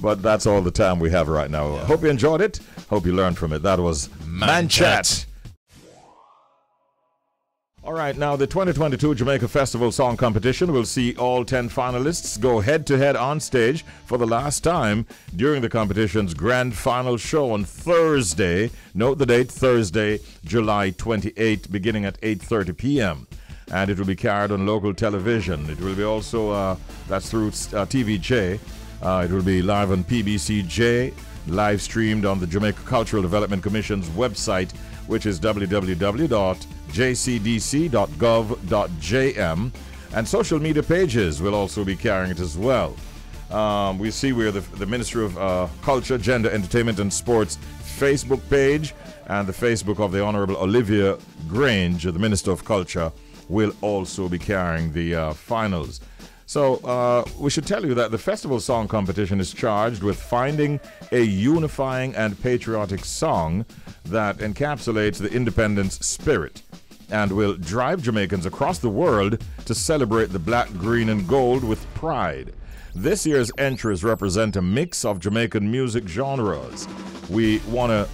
But that's all the time we have right now. Yeah. Hope you enjoyed it. Hope you learned from it. That was Man Chat. All right, now the 2022 Jamaica Festival Song Competition will see all 10 finalists go head-to-head on stage for the last time during the competition's grand final show on Thursday. Note the date, Thursday, July 28, beginning at 8:30 p.m. And it will be carried on local television. It will be also, that's through TVJ. It will be live on PBCJ, live streamed on the Jamaica Cultural Development Commission's website, which is www.jcdc.gov.jm, and social media pages will also be carrying it as well. We see where the Ministry of Culture, Gender, Entertainment and Sports Facebook page and the Facebook of the Honorable Olivia Grange, the Minister of Culture, will also be carrying the finals. So we should tell you that the Festival Song Competition is charged with finding a unifying and patriotic song that encapsulates the independence spirit and will drive Jamaicans across the world to celebrate the black, green, and gold with pride. This year's entries represent a mix of Jamaican music genres. We want to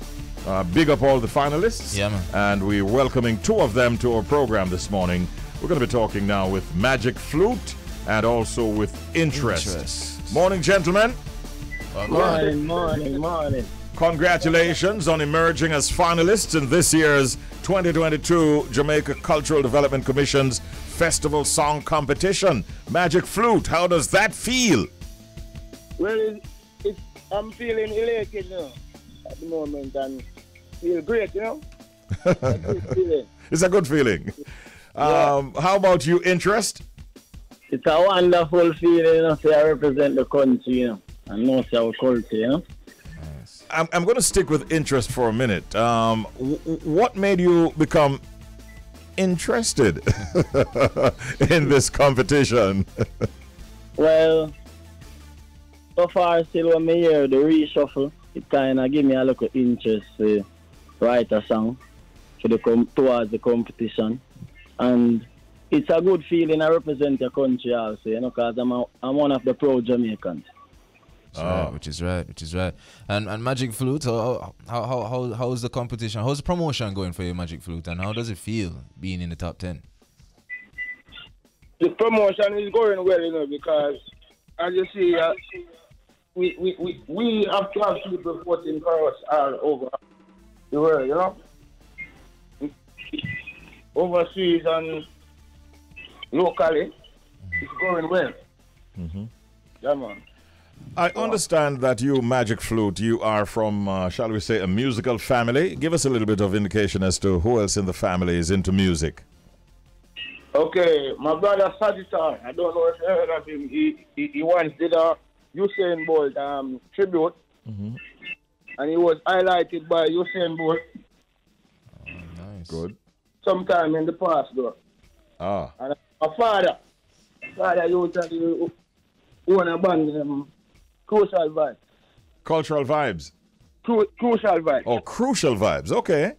big up all the finalists, and we're welcoming two of them to our program this morning. We're going to be talking now with Magic Flute and also with Interestt. Morning, gentlemen. Morning. Congratulations on emerging as finalists in this year's 2022 Jamaica Cultural Development Commission's Festival Song Competition. Magic Flute, how does that feel? Well, I'm feeling elated now at the moment and feel great, It's a good feeling. How about you, Interestt? It's a wonderful feeling, to represent the country, and know our culture, I'm going to stick with Interestt for a minute. What made you become interested in this competition? Well, so far still when I hear the reshuffle, it kind of give me a little interest to write a song towards the competition. And it's a good feeling I represent your country also, because I'm one of the proud Jamaicans. Which is right. And Magic Flute, how's the competition? How's the promotion going for your Magic Flute, and how does it feel being in the top 10? The promotion is going well, because as you see, we have to have people voting for us all over the world, overseas and locally, it's going well. Yeah, man. I understand that you, Magic Flute, you are from, shall we say, a musical family. Give us a little bit of indication as to who else in the family is into music. Okay, my brother Sagitar, I don't know if you heard of him. He once did a Usain Bolt tribute, and he was highlighted by Usain Bolt. Oh, nice. Good. Sometime in the past, though. And my father used to own a band, Crucial Vibes. Cultural Vibes. Crucial Vibes. Oh, Crucial Vibes. Okay.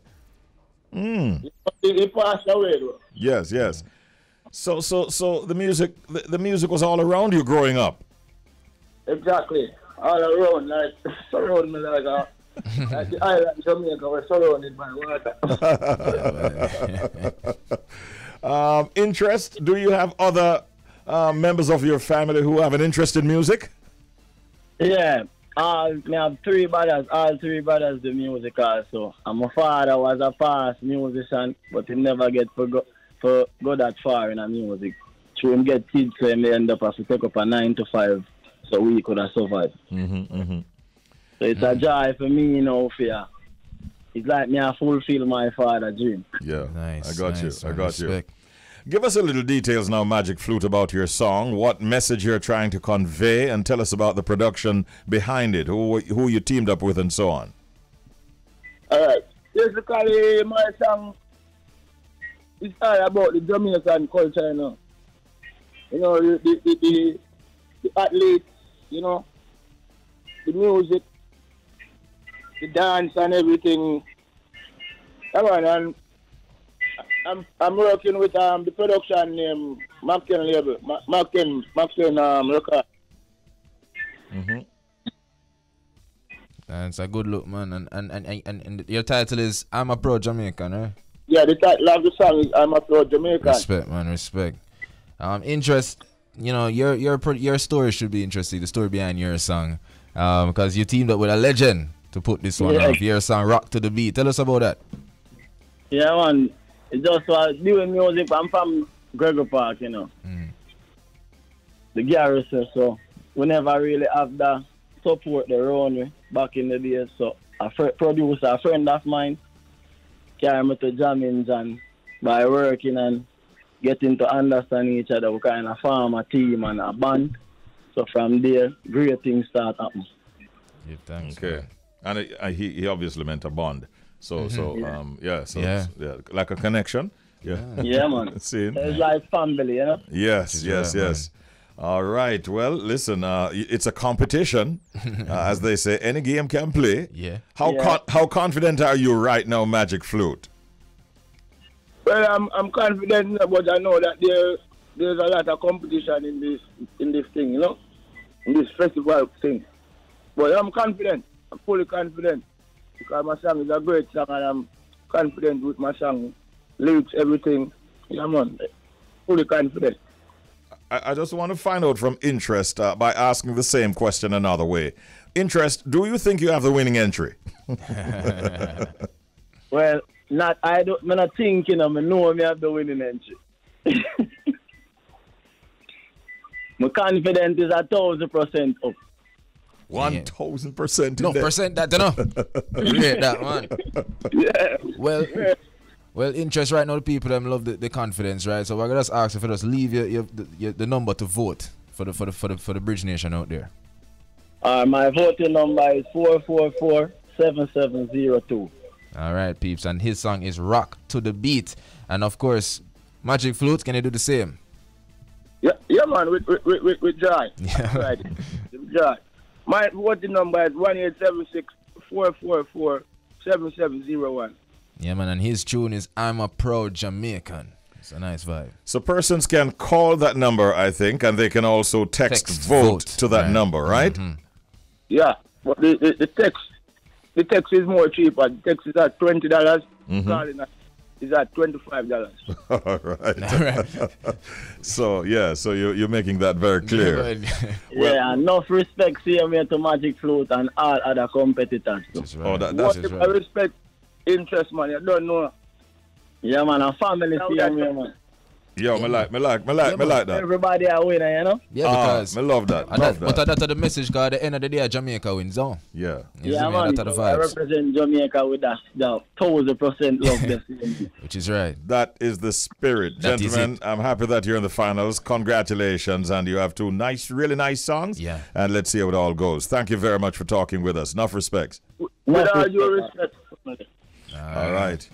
He passed away, though. Yes. So the music was all around you growing up. Exactly, all around, like surround me like the island Jamaica was surrounded by water. Interestt, do you have other members of your family who have an interest in music? Yeah. I have three brothers. All three brothers do music also. And my father was a past musician, but he never get to go that far in music. So him get kids, so he end up having to take up a 9 to 5 so we could have survived. So it's a joy for me, you know, for it's like me I fulfill my father's dream. Yeah, nice. I got you. I got Respect. you. Give us a little details now, Magic Flute, about your song. What message you're trying to convey, and tell us about the production behind it. Who you teamed up with, and so on. All right. Basically, my song is all about the Jamaican culture, you know. You know, the athletes, you know, the music, the dance and everything. Come on, and I'm working with the production name Mackin label, Mackin record. That's a good look, man. And your title is I'm a Pro Jamaican, right? Yeah, the title of the song is I'm a Pro Jamaican. Respect, man, respect. Interestt, you know, your story should be interesting, the story behind your song. Because you teamed up with a legend to put this one off. Your song Rock to the Beat. Tell us about that. Yeah, man. It's just doing music. I'm from Gregor Park, you know. The garrison, so we never really have the support around me back in the days. So a producer, a friend of mine, carried me to jammings, and by working and getting to understand each other, we kind of form a team and a band. So from there, great things start happening. Give thanks. Okay. And he obviously meant a bond. So like a connection. Yeah. Yeah, man. It's like family, you know? Yes. All right. Well, listen, it's a competition. As they say, any game can play. Yeah. How confident are you right now, Magic Flute? Well, I'm confident, but I know that there's a lot of competition in this thing, you know? In this festival thing. But I'm confident. I'm fully confident. Because my song is a great song, and I'm confident with my song. Lyrics, everything. Yeah, man. Fully confident. I just want to find out from Interestt by asking the same question another way. Interestt, do you think you have the winning entry? Well, I'm not thinking, I know I have the winning entry. My confidence is 1,000% up. 1,000%. No, percent that, you know. Great, that, man. Yeah. Well, Interestt right now, the people them love the confidence, right? So we're gonna just ask if you just leave the number to vote for the Bridge Nation out there. My voting number is 444-7702. All right, peeps, and his song is Rock to the Beat, and of course, Magic Flute, can you do the same? Yeah, man, with joy. Yeah. Right, with joy. My voting number is 1-876-444-7701. Yeah, man, and his tune is I'm a Pro Jamaican. It's a nice vibe. So persons can call that number, I think, and they can also text vote to that number, right? Yeah, but the text is more cheaper. The text is at $20. Calling is at $25. All right. So you're making that very clear. Yeah, enough respect here to Magic Flute and all other competitors. Right. Oh, that's right. I respect Interestt, man. You don't know. Yeah, man. A family here, man. Yo, me like that. Everybody a winner, you know? Yeah, because I love that. But that's the message, because at the end of the day, Jamaica wins on. Yeah. Yeah, man. That's the I vibes. represent Jamaica with that 1,000% love. This Which is right. That is the spirit. That Gentlemen, is I'm happy that you're in the finals. Congratulations. And you have two really nice songs. Yeah. And let's see how it all goes. Thank you very much for talking with us. Enough respects. With all due respect. All right.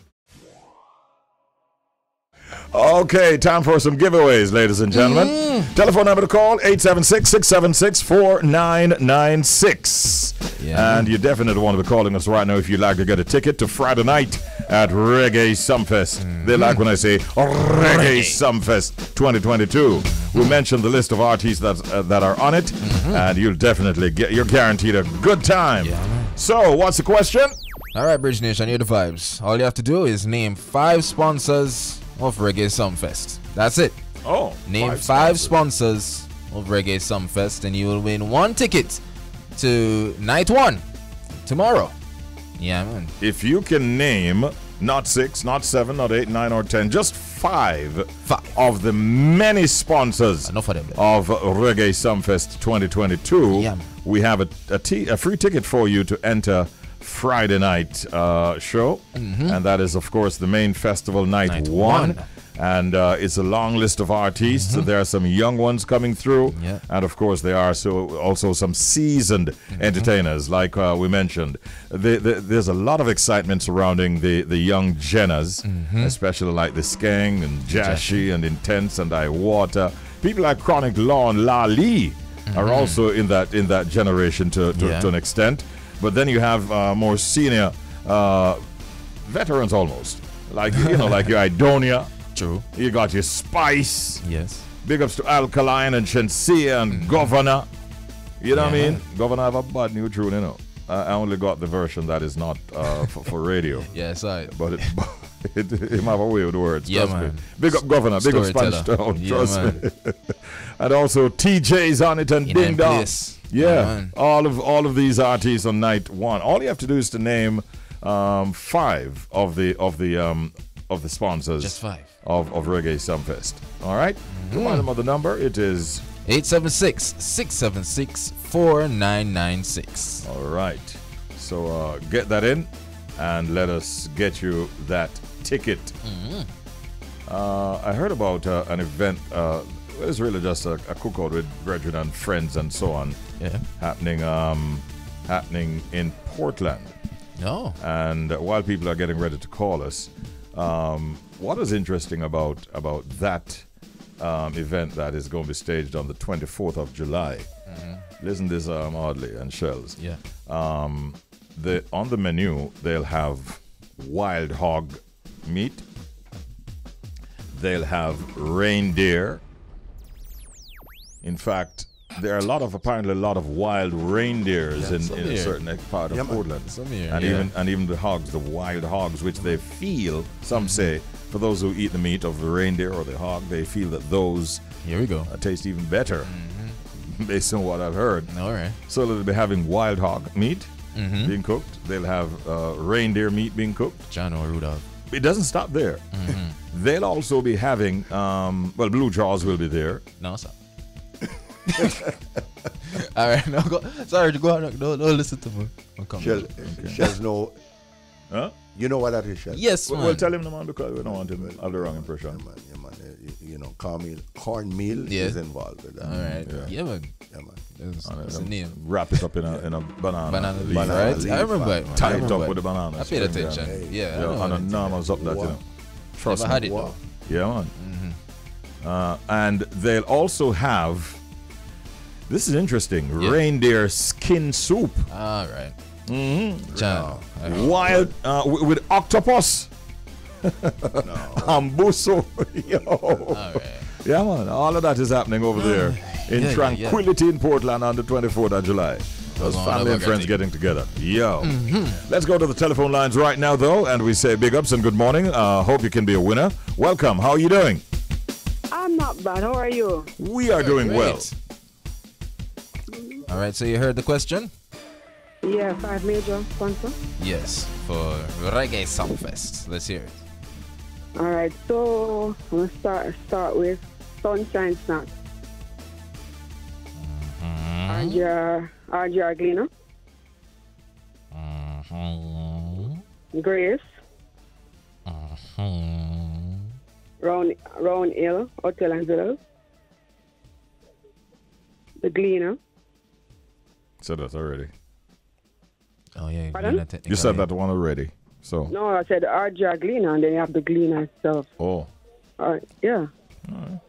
Okay, time for some giveaways, ladies and gentlemen. Telephone number to call, 876-676-4996. Yeah. And you definitely want to be calling us right now if you'd like to get a ticket to Friday night at Reggae Sumfest. They like when I say Reggae Sumfest 2022. We mentioned the list of artists that are on it, and you're guaranteed a good time. Yeah. So, what's the question? All right, Bridge Nation, hear the vibes. All you have to do is name 5 sponsors of Reggae Sumfest. That's it. Oh. Name five sponsors of Reggae Sumfest, and you will win 1 ticket to night 1 tomorrow. Yeah, man. If you can name not 6, not 7, not 8, 9, or 10, just 5 of the many sponsors enough of them of Reggae Sumfest 2022, we have a free ticket for you to enter Friday night show, and that is, of course, the main festival night 1. And it's a long list of artists. There are some young ones coming through, and of course there are also some seasoned entertainers, like we mentioned. There's a lot of excitement surrounding the young Jenners, especially like the Skeng and Jashi and Intense and Iwater. People like Chronic Law and La Lee are also in that generation to an extent. But then you have more senior veterans almost, like like your Idonia. True. You got your Spice. Yes. Big ups to Alkaline and Shensia and Governor. You know what I mean? Governor have a bad new tune, you know. I only got the version that is not for radio. Yes, I. But it have a way with words. Yeah, trust man. Me. Big up Governor. Big up Spanish Town. Trust me. And also TJ's on it and Ding Dong. Yeah. All of these artists on night 1. All you have to do is to name 5 of the sponsors. Just 5. Of Reggae Sumfest. All right? Remind them of the number. It is 876-676-4996. All right. So get that in and let us get you that ticket. I heard about an event. It was really just a cookout with brethren and friends and so on. Happening in Portland. No. And while people are getting ready to call us, what is interesting about that event that is going to be staged on the 24th of July? Listen to this, Audley and Shelz. Yeah. On the menu, they'll have wild hog meat. They'll have reindeer. In fact, there are apparently a lot of wild reindeers in a certain part of Portland. And even the hogs, the wild hogs, which they feel, some say, for those who eat the meat of the reindeer or the hog, they feel that those taste even better, based on what I've heard. All right. So they'll be having wild hog meat being cooked. They'll have reindeer meat being cooked. John or Rudolph. It doesn't stop there. They'll also be having, Blue Jaws will be there. No, sir. All right, no, go. Sorry, go on. No, listen to me. Shelz, no. Huh? You know what that is, Shelz? Yes, man. Well, tell him the man because we don't want him to have the wrong impression. Yeah, man. You know, cornmeal is involved with that. All right. Yeah, man. That's the name. Wrap it up in a banana leaf, right? I remember it, man. Tie it up with a banana. I paid attention. And a normals up that, you know. Trust me. Had it, though. Yeah, man. And they'll also have, this is interesting, reindeer skin soup. All right. Wild with octopus. Ambuso. Yo. All right. Yeah, man. All of that is happening over there in Tranquility in Portland on the 24th of July. Those family and friends getting together. Yo. Let's go to the telephone lines right now, though, and we say big ups and good morning. Hope you can be a winner. Welcome. How are you doing? I'm not bad. How are you? We are doing well. All right, so you heard the question? Yeah, 5 major sponsor. Yes, for Reggae Sumfest. Let's hear it. All right, so I'm going to start with Sunshine Snacks. RGR Gleaner. Grace. Round Hill Hotel and Villas. The Gleaner. Said that already. Oh, yeah. Pardon? You said that one already. So. No, I said RGR Gleaner, and then you have the Gleaner itself. Oh. All right, yeah. All right.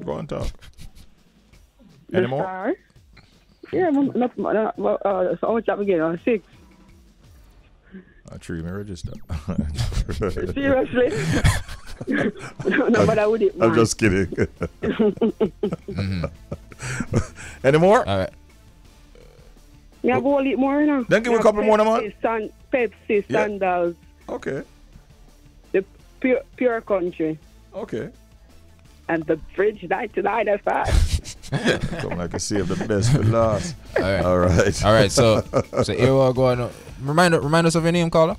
Go on top. Any more? Star. Yeah, so how much have again? 6. I treat me register. Seriously? No, but I would eat I'm just kidding. Any more? All right. Yeah, but we'll eat more now. Then give me a couple more, man. Pepsi, Sandals. Okay. The pure country. Okay. and the Bridge 99 FM. Come like I see the best for last. All right. So here we're going. Remind us of your name, caller.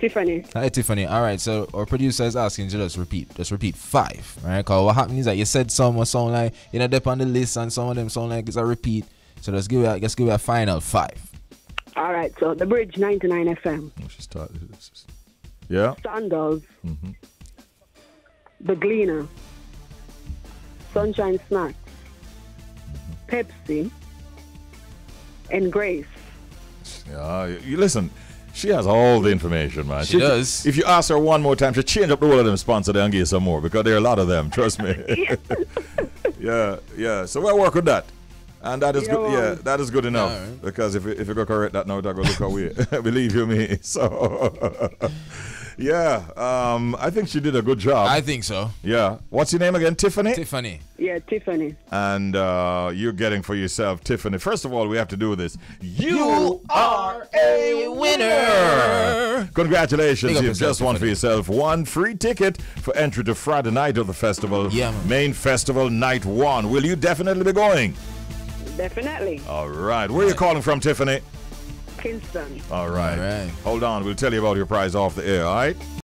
Tiffany. Hi, Tiffany. All right. So our producer is asking you to just repeat 5. All right. Cause what happened is that you said some sound like dip on the list, and some of them sound like it's a repeat. So let's give it a final 5. All right. So the Bridge 99 FM. Yeah. Sandals. The Gleaner. Sunshine Snacks. Pepsi. And Grace. Yeah, you listen. She has all the information, man. She does. If you ask her one more time, she'll change up the whole of them sponsor and give you some more because there are a lot of them. Trust me. yeah. So we'll work with that, and that is good. Yeah, that is good enough. Right. Because if you go correct that now, that go look away. Believe you me. So. Yeah, I think she did a good job. I think so. Yeah. What's your name again? Tiffany? Tiffany. Yeah, Tiffany. And you're getting for yourself, Tiffany. First of all, we have to do this. You are a winner! Congratulations. You've just won for yourself 1 free ticket for entry to Friday night of the festival. Yeah, man. Main festival, night 1. Will you definitely be going? Definitely. All right. Where are you calling from, Tiffany? Kingston. All right. Hold on. We'll tell you about your prize off the air, all right?